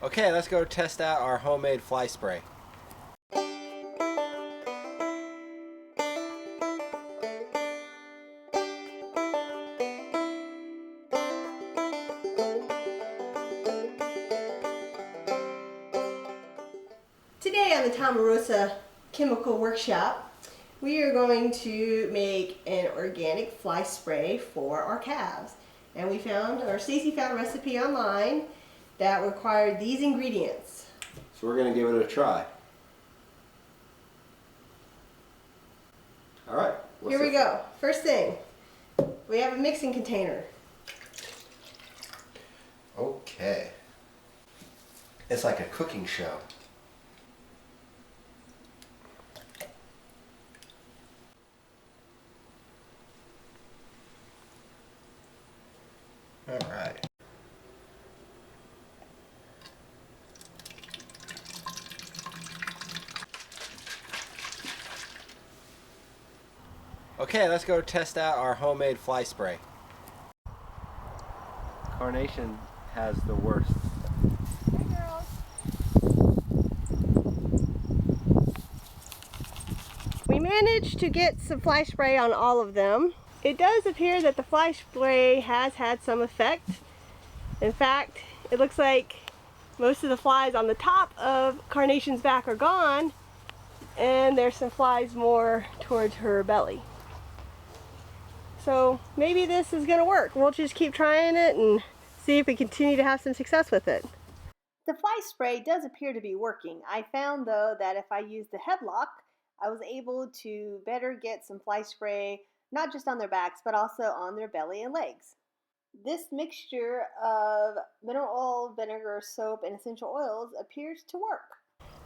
Okay, let's go test out our homemade fly spray. Today on the Tamarosa Chemical Workshop, we are going to make an organic fly spray for our calves. And Stacy found a recipe online that required these ingredients. So we're going to give it a try. Alright. Here we go. First thing, we have a mixing container. Okay. It's like a cooking show. Alright. Okay, let's go test out our homemade fly spray. Carnation has the worst. Hey girls. We managed to get some fly spray on all of them. It does appear that the fly spray has had some effect. In fact, it looks like most of the flies on the top of Carnation's back are gone, and there's some flies more towards her belly. So maybe this is going to work. We'll just keep trying it and see if we continue to have some success with it. The fly spray does appear to be working. I found though that if I used the headlock, I was able to better get some fly spray not just on their backs but also on their belly and legs. This mixture of mineral oil, vinegar, soap, and essential oils appears to work.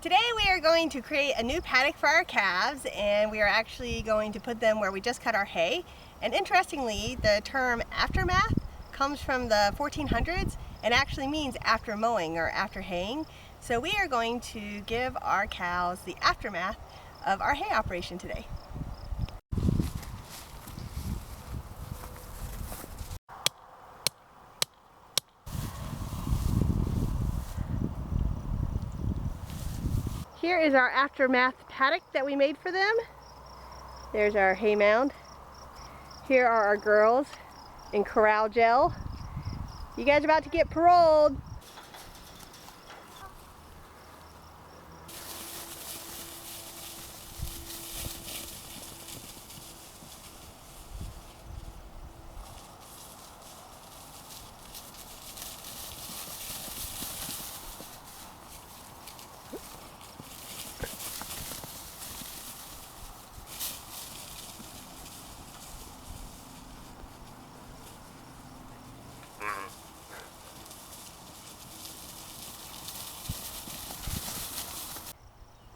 Today we are going to create a new paddock for our calves, and we are actually going to put them where we just cut our hay. And interestingly, the term aftermath comes from the 1400s and actually means after mowing or after haying. So we are going to give our cows the aftermath of our hay operation today. Here is our aftermath paddock that we made for them. There's our hay mound. Here are our girls in corral gel. You guys are about to get paroled.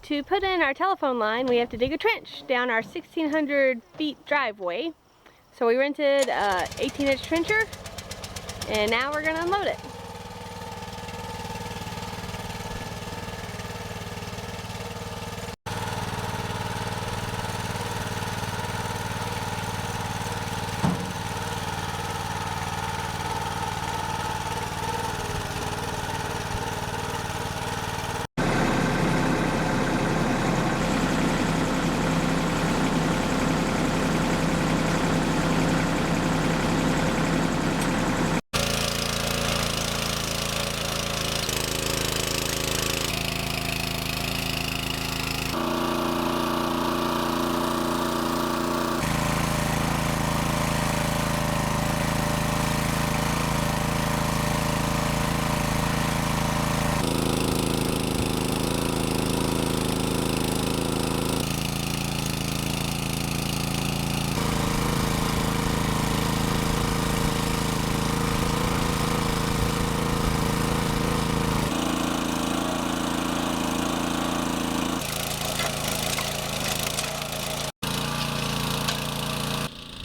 To put in our telephone line, we have to dig a trench down our 1,600 feet driveway. So we rented a 18-inch trencher, and now we're gonna unload it.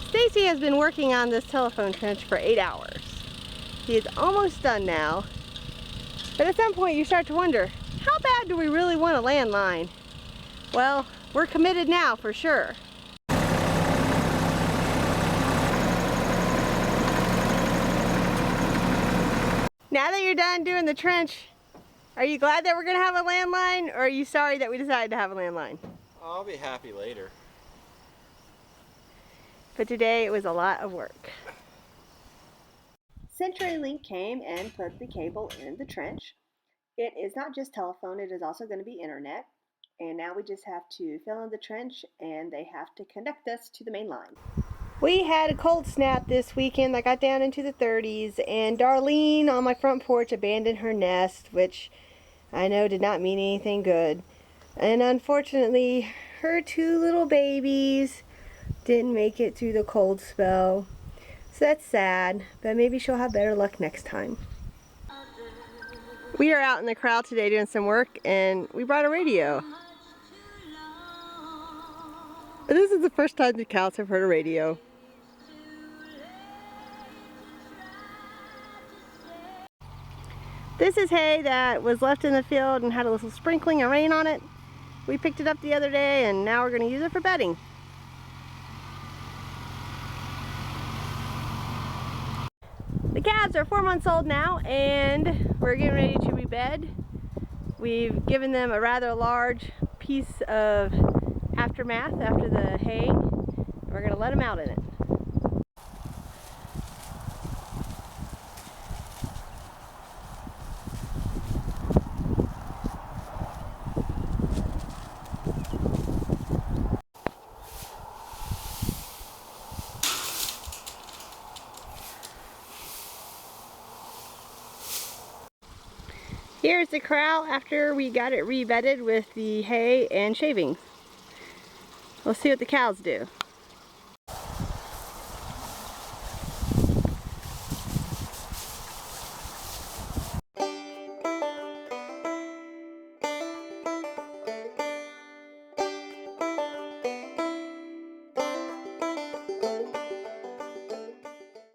Stacy has been working on this telephone trench for 8 hours. He is almost done now. But at some point you start to wonder, how bad do we really want a landline? Well, we're committed now for sure. Now that you're done doing the trench, Are you glad that we're going to have a landline, or are you sorry that we decided to have a landline? I'll be happy later. But today it was a lot of work. CenturyLink came and put the cable in the trench. It is not just telephone, it is also going to be internet. And now we just have to fill in the trench and they have to connect us to the main line. We had a cold snap this weekend that got down into the 30s, and Darlene on my front porch abandoned her nest, which I know did not mean anything good. And unfortunately, her 2 little babies didn't make it through the cold spell. So that's sad, but maybe she'll have better luck next time. We are out in the corral today doing some work, and we brought a radio. This is the first time the cows have heard a radio. This is hay that was left in the field and had a little sprinkling of rain on it. We picked it up the other day and now we're going to use it for bedding. The calves are 4 months old now and we're getting ready to rebed. We've given them a rather large piece of aftermath after the haying. We're going to let them out in it. Here's the corral after we got it rebedded with the hay and shavings. We'll see what the cows do.